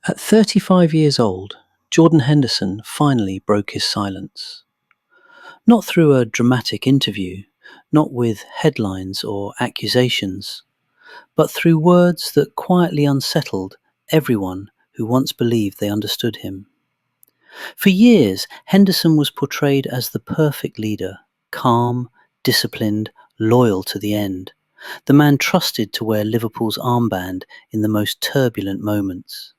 At 35 years old, Jordan Henderson finally broke his silence. Not through a dramatic interview, not with headlines or accusations, but through words that quietly unsettled everyone who once believed they understood him. For years, Henderson was portrayed as the perfect leader, calm, disciplined, loyal to the end, the man trusted to wear Liverpool's armband in the most turbulent moments.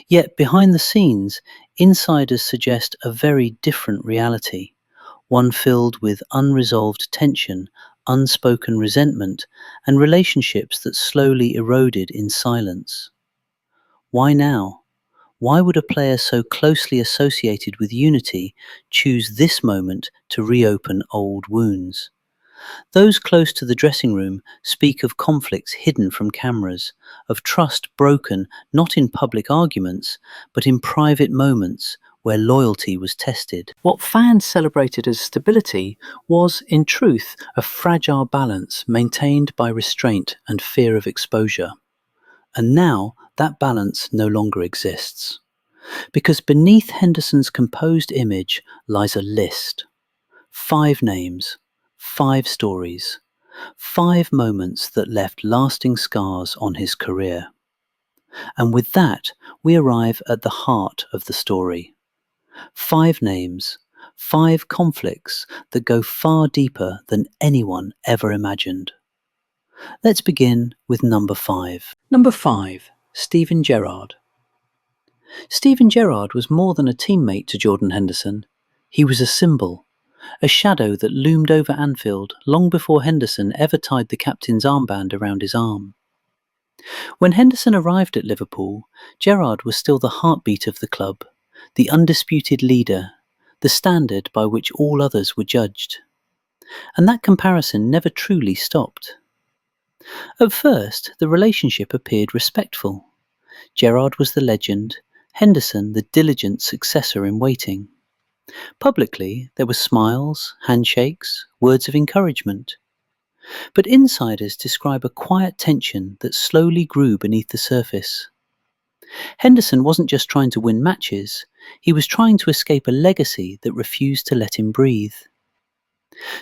Yet behind the scenes, insiders suggest a very different reality, one filled with unresolved tension, unspoken resentment, and relationships that slowly eroded in silence. Why now? Why would a player so closely associated with unity choose this moment to reopen old wounds? Those close to the dressing room speak of conflicts hidden from cameras, of trust broken not in public arguments, but in private moments where loyalty was tested. What fans celebrated as stability was, in truth, a fragile balance maintained by restraint and fear of exposure. And now that balance no longer exists. Because beneath Henderson's composed image lies a list. 5 names, 5 stories, 5 moments that left lasting scars on his career. And with that, we arrive at the heart of the story. 5 names, 5 conflicts that go far deeper than anyone ever imagined. Let's begin with number 5. Number 5, Steven Gerrard. Steven Gerrard was more than a teammate to Jordan Henderson. He was a symbol, a shadow that loomed over Anfield long before Henderson ever tied the captain's armband around his arm. When Henderson arrived at Liverpool, Gerrard was still the heartbeat of the club, the undisputed leader, the standard by which all others were judged. And that comparison never truly stopped. At first, the relationship appeared respectful. Gerrard was the legend, Henderson the diligent successor in waiting. Publicly, there were smiles, handshakes, words of encouragement. But insiders describe a quiet tension that slowly grew beneath the surface. Henderson wasn't just trying to win matches, he was trying to escape a legacy that refused to let him breathe.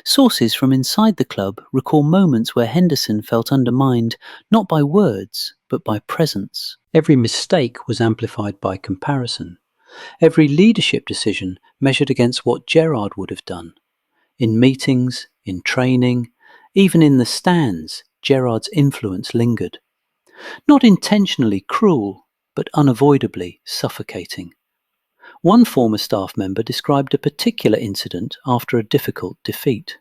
Sources from inside the club recall moments where Henderson felt undermined not by words, but by presence. Every mistake was amplified by comparison. Every leadership decision measured against what Gerrard would have done. In meetings, in training, even in the stands, Gerrard's influence lingered. Not intentionally cruel, but unavoidably suffocating. One former staff member described a particular incident after a difficult defeat.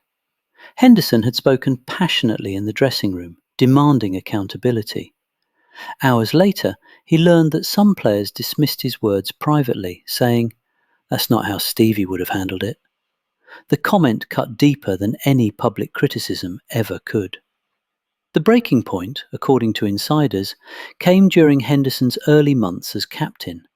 Henderson had spoken passionately in the dressing room, demanding accountability. Hours later, he learned that some players dismissed his words privately, saying, "That's not how Stevie would have handled it." The comment cut deeper than any public criticism ever could. The breaking point, according to insiders, came during Henderson's early months as captain.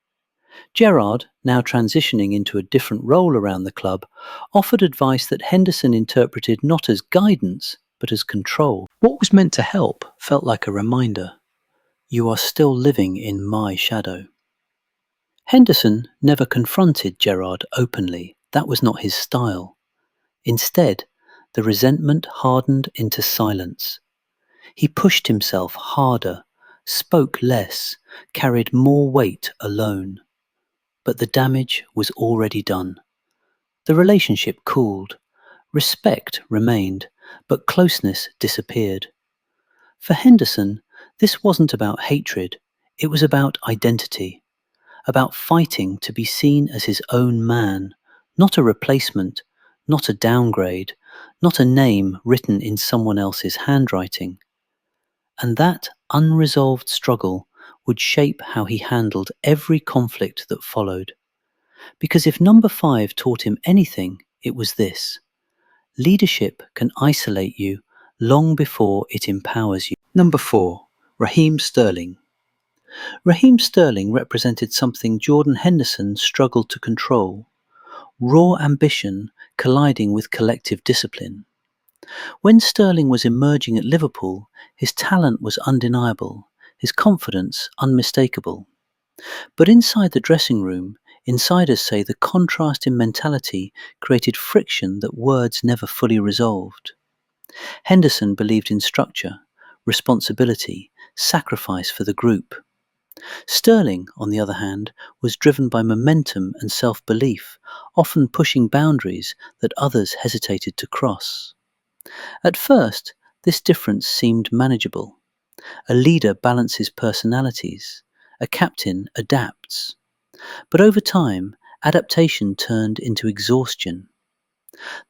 Gerrard, now transitioning into a different role around the club, offered advice that Henderson interpreted not as guidance, but as control. What was meant to help felt like a reminder. You are still living in my shadow. Henderson never confronted Gerrard openly. That was not his style. Instead, the resentment hardened into silence. He pushed himself harder, spoke less, carried more weight alone. But the damage was already done. The relationship cooled. Respect remained, but closeness disappeared. For Henderson, this wasn't about hatred, it was about identity, about fighting to be seen as his own man, not a replacement, not a downgrade, not a name written in someone else's handwriting. And that unresolved struggle would shape how he handled every conflict that followed. Because if number 5 taught him anything, it was this: leadership can isolate you long before it empowers you. Number 4, Raheem Sterling. Raheem Sterling represented something Jordan Henderson struggled to control: raw ambition colliding with collective discipline. When Sterling was emerging at Liverpool, his talent was undeniable, his confidence unmistakable. But inside the dressing room, insiders say the contrast in mentality created friction that words never fully resolved. Henderson believed in structure, responsibility, sacrifice for the group. Sterling, on the other hand, was driven by momentum and self-belief, often pushing boundaries that others hesitated to cross. At first, this difference seemed manageable. A leader balances personalities, a captain adapts. But over time, adaptation turned into exhaustion.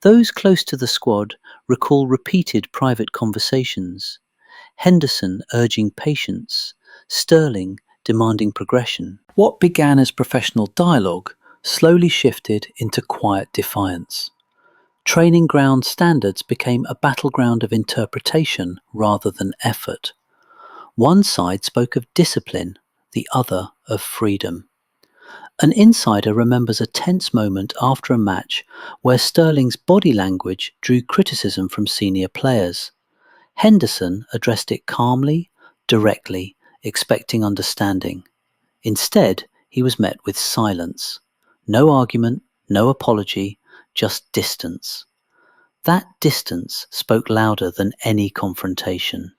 Those close to the squad recall repeated private conversations, Henderson urging patience, Sterling demanding progression. What began as professional dialogue slowly shifted into quiet defiance. Training ground standards became a battleground of interpretation rather than effort. One side spoke of discipline, the other of freedom. An insider remembers a tense moment after a match where Sterling's body language drew criticism from senior players. Henderson addressed it calmly, directly, expecting understanding. Instead, he was met with silence. No argument, no apology, just distance. That distance spoke louder than any confrontation.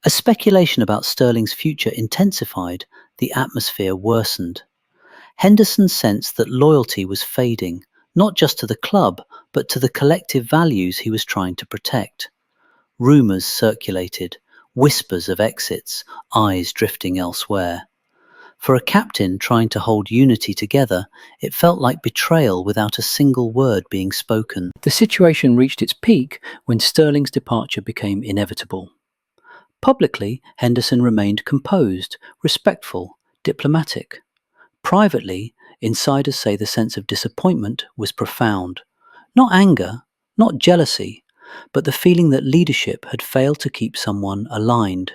As speculation about Sterling's future intensified, the atmosphere worsened. Henderson sensed that loyalty was fading, not just to the club, but to the collective values he was trying to protect. Rumours circulated, whispers of exits, eyes drifting elsewhere. For a captain trying to hold unity together, it felt like betrayal without a single word being spoken. The situation reached its peak when Sterling's departure became inevitable. Publicly, Henderson remained composed, respectful, diplomatic. Privately, insiders say the sense of disappointment was profound. Not anger, not jealousy, but the feeling that leadership had failed to keep someone aligned.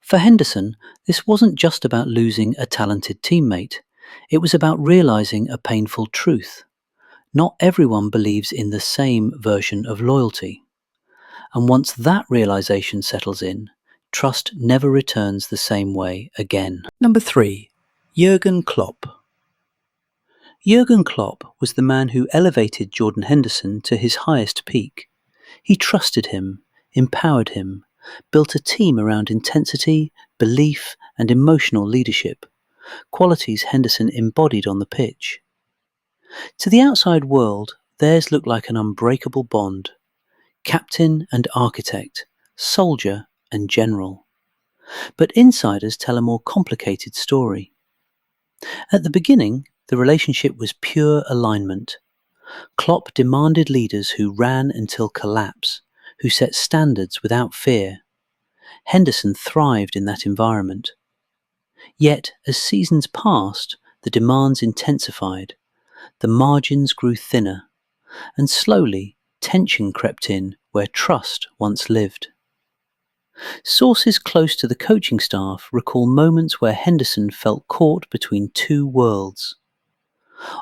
For Henderson, this wasn't just about losing a talented teammate. It was about realizing a painful truth. Not everyone believes in the same version of loyalty. And once that realization settles in, trust never returns the same way again. Number 3. Jurgen Klopp. Jurgen Klopp was the man who elevated Jordan Henderson to his highest peak. He trusted him, empowered him, built a team around intensity, belief, and emotional leadership, qualities Henderson embodied on the pitch. To the outside world, theirs looked like an unbreakable bond. Captain and architect, soldier and general. But insiders tell a more complicated story. At the beginning, the relationship was pure alignment. Klopp demanded leaders who ran until collapse, who set standards without fear. Henderson thrived in that environment. Yet, as seasons passed, the demands intensified, the margins grew thinner, and slowly tension crept in where trust once lived. Sources close to the coaching staff recall moments where Henderson felt caught between two worlds.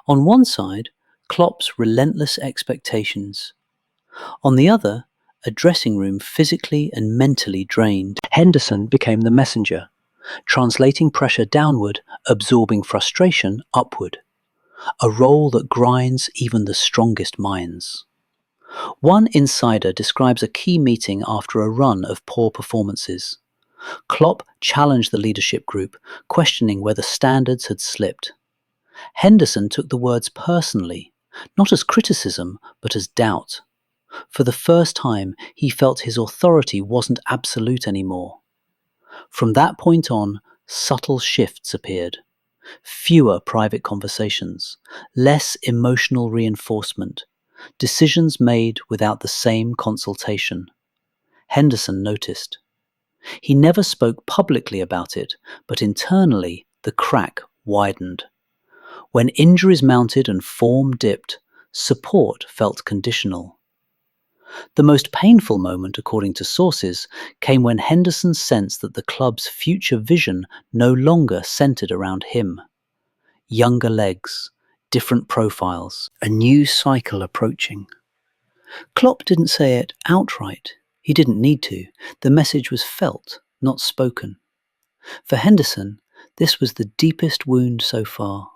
On one side, Klopp's relentless expectations. On the other, a dressing room physically and mentally drained. Henderson became the messenger, translating pressure downward, absorbing frustration upward. A role that grinds even the strongest minds. One insider describes a key meeting after a run of poor performances. Klopp challenged the leadership group, questioning whether standards had slipped. Henderson took the words personally, not as criticism, but as doubt. For the first time, he felt his authority wasn't absolute anymore. From that point on, subtle shifts appeared. Fewer private conversations, less emotional reinforcement, decisions made without the same consultation. Henderson noticed. He never spoke publicly about it, but internally the crack widened. When injuries mounted and form dipped, support felt conditional. The most painful moment, according to sources, came when Henderson sensed that the club's future vision no longer centered around him. Younger legs, different profiles, a new cycle approaching. Klopp didn't say it outright. He didn't need to. The message was felt, not spoken. For Henderson, This was the deepest wound so far,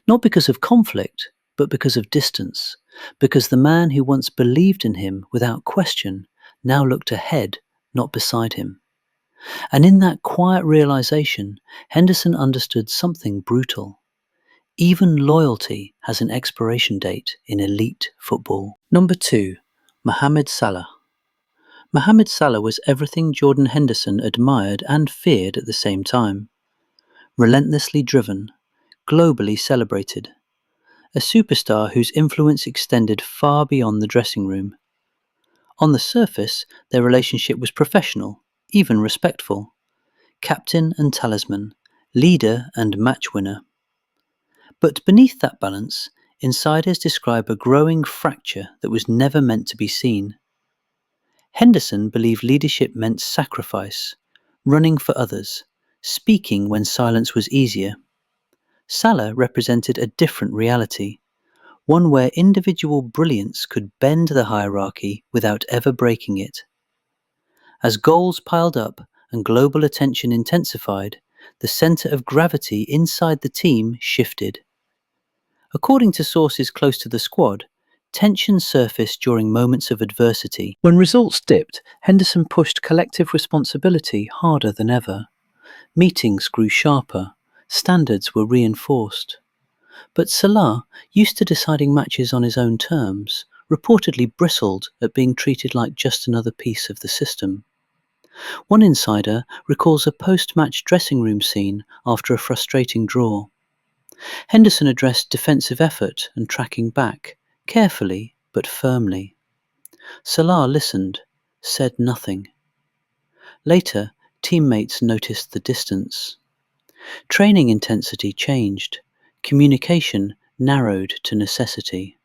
not because of conflict, but because of distance, because the man who once believed in him without question now looked ahead, not beside him. And in that quiet realization, Henderson understood something brutal. Even loyalty has an expiration date in elite football. Number 2. Mohamed Salah. Mohamed Salah was everything Jordan Henderson admired and feared at the same time. Relentlessly driven, globally celebrated. A superstar whose influence extended far beyond the dressing room. On the surface, their relationship was professional, even respectful. Captain and talisman, leader and match winner. But beneath that balance, insiders describe a growing fracture that was never meant to be seen. Henderson believed leadership meant sacrifice, running for others, speaking when silence was easier. Salah represented a different reality, one where individual brilliance could bend the hierarchy without ever breaking it. As goals piled up and global attention intensified, the center of gravity inside the team shifted. According to sources close to the squad, tension surfaced during moments of adversity. When results dipped, Henderson pushed collective responsibility harder than ever. Meetings grew sharper, standards were reinforced. But Salah, used to deciding matches on his own terms, reportedly bristled at being treated like just another piece of the system. One insider recalls a post-match dressing room scene after a frustrating draw. Henderson addressed defensive effort and tracking back, carefully but firmly. Salah listened, said nothing. Later, teammates noticed the distance. Training intensity changed, communication narrowed to necessity.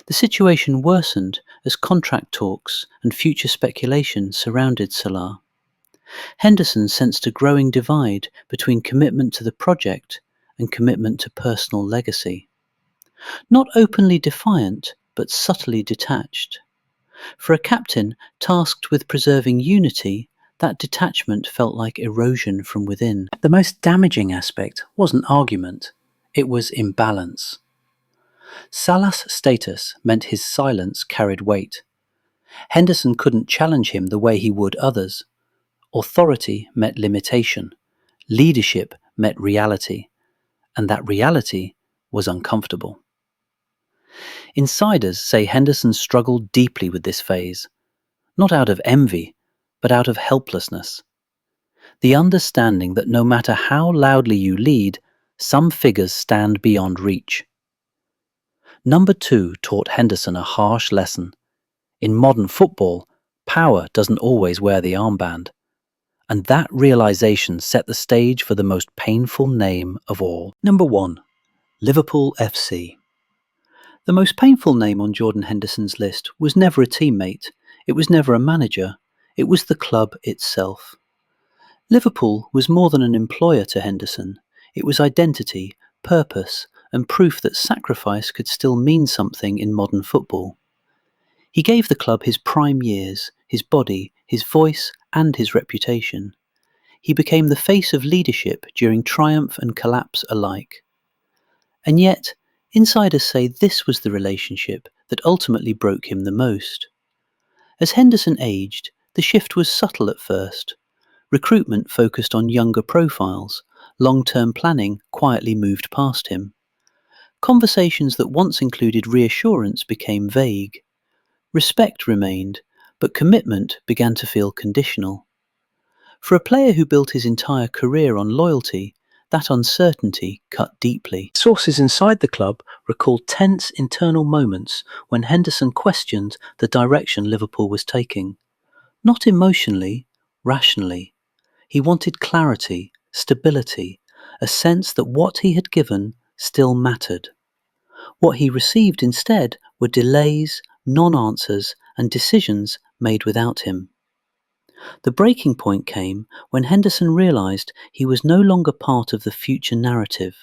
The situation worsened as contract talks and future speculation surrounded Salah. Henderson sensed a growing divide between commitment to the project and commitment to personal legacy. Not openly defiant, but subtly detached. For a captain tasked with preserving unity, that detachment felt like erosion from within. The most damaging aspect wasn't argument, it was imbalance. Salah's status meant his silence carried weight. Henderson couldn't challenge him the way he would others. Authority met limitation. Leadership met reality. And that reality was uncomfortable. Insiders say Henderson struggled deeply with this phase, not out of envy, but out of helplessness. The understanding that no matter how loudly you lead, some figures stand beyond reach. Number 2 taught Henderson a harsh lesson. In modern football, power doesn't always wear the armband. And that realization set the stage for the most painful name of all. Number 1. Liverpool FC. The most painful name on Jordan Henderson's list was never a teammate, it was never a manager, it was the club itself. Liverpool was more than an employer to Henderson, it was identity, purpose, and proof that sacrifice could still mean something in modern football. He gave the club his prime years, his body, his voice, and his reputation. He became the face of leadership during triumph and collapse alike. And yet, insiders say this was the relationship that ultimately broke him the most. As Henderson aged, the shift was subtle at first. Recruitment focused on younger profiles, long-term planning quietly moved past him. Conversations that once included reassurance became vague. Respect remained, but commitment began to feel conditional. For a player who built his entire career on loyalty, that uncertainty cut deeply. Sources inside the club recall tense internal moments when Henderson questioned the direction Liverpool was taking. Not emotionally, rationally. He wanted clarity, stability, a sense that what he had given still mattered. What he received instead were delays, non-answers, and decisions made without him. The breaking point came when Henderson realized he was no longer part of the future narrative,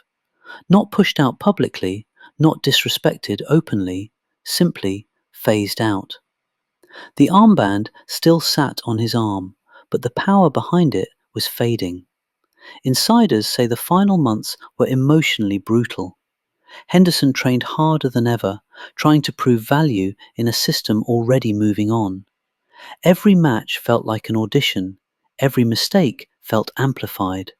not pushed out publicly, not disrespected openly, simply phased out. The armband still sat on his arm, but the power behind it was fading. Insiders say the final months were emotionally brutal. Henderson trained harder than ever, trying to prove value in a system already moving on. Every match felt like an audition. Every mistake felt amplified.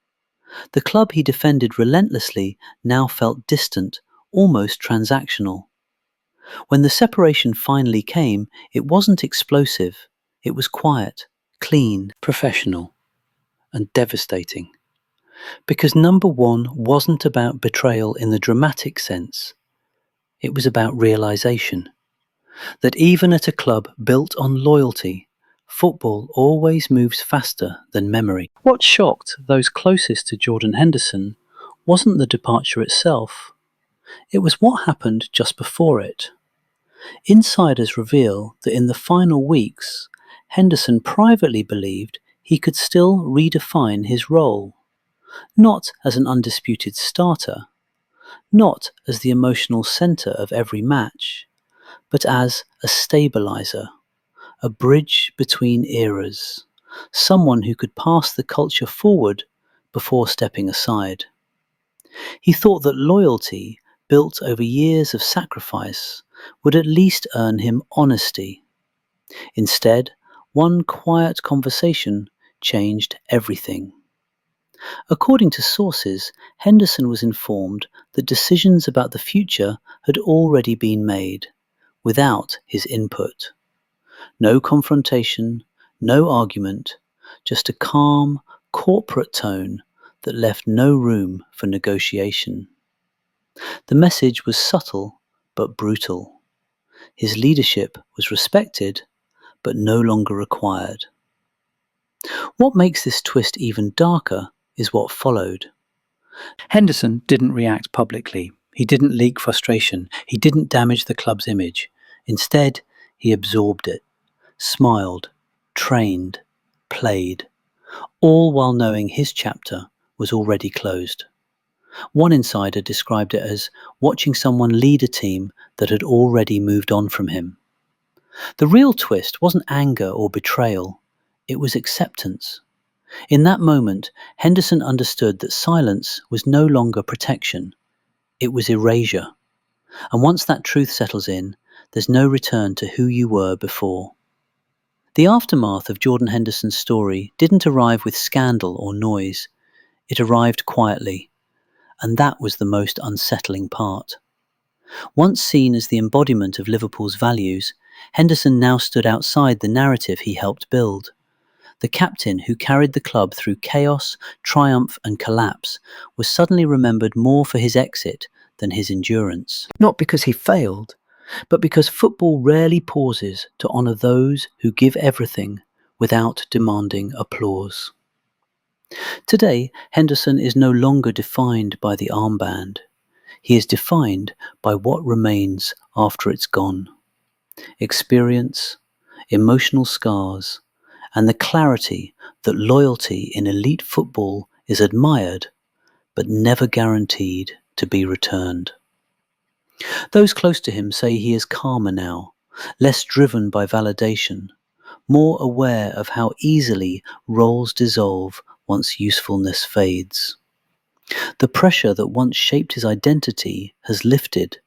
The club he defended relentlessly now felt distant, almost transactional. When the separation finally came, it wasn't explosive. It was quiet, clean, professional, and devastating. Because number one wasn't about betrayal in the dramatic sense. It was about realization that even at a club built on loyalty, football always moves faster than memory. What shocked those closest to Jordan Henderson wasn't the departure itself. It was what happened just before it. Insiders reveal that in the final weeks, Henderson privately believed he could still redefine his role, not as an undisputed starter, not as the emotional centre of every match, but as a stabiliser, a bridge between eras, someone who could pass the culture forward before stepping aside. He thought that loyalty, built over years of sacrifice, would at least earn him honesty. Instead, one quiet conversation changed everything. According to sources, Henderson was informed that decisions about the future had already been made, without his input. No confrontation, no argument, just a calm, corporate tone that left no room for negotiation. The message was subtle but brutal. His leadership was respected but no longer required. What makes this twist even darker is what followed. Henderson didn't react publicly. He didn't leak frustration. He didn't damage the club's image. Instead, he absorbed it, smiled, trained, played, all while knowing his chapter was already closed. One insider described it as watching someone lead a team that had already moved on from him. The real twist wasn't anger or betrayal, it was acceptance. In that moment, Henderson understood that silence was no longer protection, it was erasure. And once that truth settles in, there's no return to who you were before. The aftermath of Jordan Henderson's story didn't arrive with scandal or noise. It arrived quietly, and that was the most unsettling part. Once seen as the embodiment of Liverpool's values, Henderson now stood outside the narrative he helped build. The captain who carried the club through chaos, triumph and collapse was suddenly remembered more for his exit than his endurance. Not because he failed, but because football rarely pauses to honour those who give everything without demanding applause. Today, Henderson is no longer defined by the armband. He is defined by what remains after it's gone. Experience, emotional scars, and the clarity that loyalty in elite football is admired, but never guaranteed to be returned. Those close to him say he is calmer now, less driven by validation, more aware of how easily roles dissolve once usefulness fades. The pressure that once shaped his identity has lifted,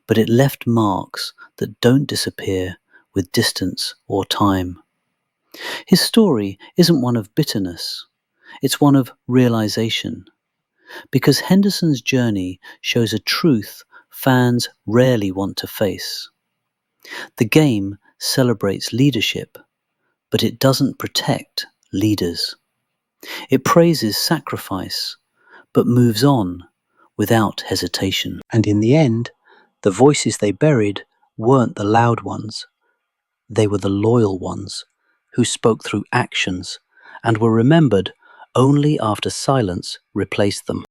but it left marks that don't disappear with distance or time. His story isn't one of bitterness, it's one of realization. Because Henderson's journey shows a truth fans rarely want to face. The game celebrates leadership, but it doesn't protect leaders. It praises sacrifice, but moves on without hesitation. And in the end, the voices they buried weren't the loud ones. They were the loyal ones who spoke through actions and were remembered only after silence replaced them.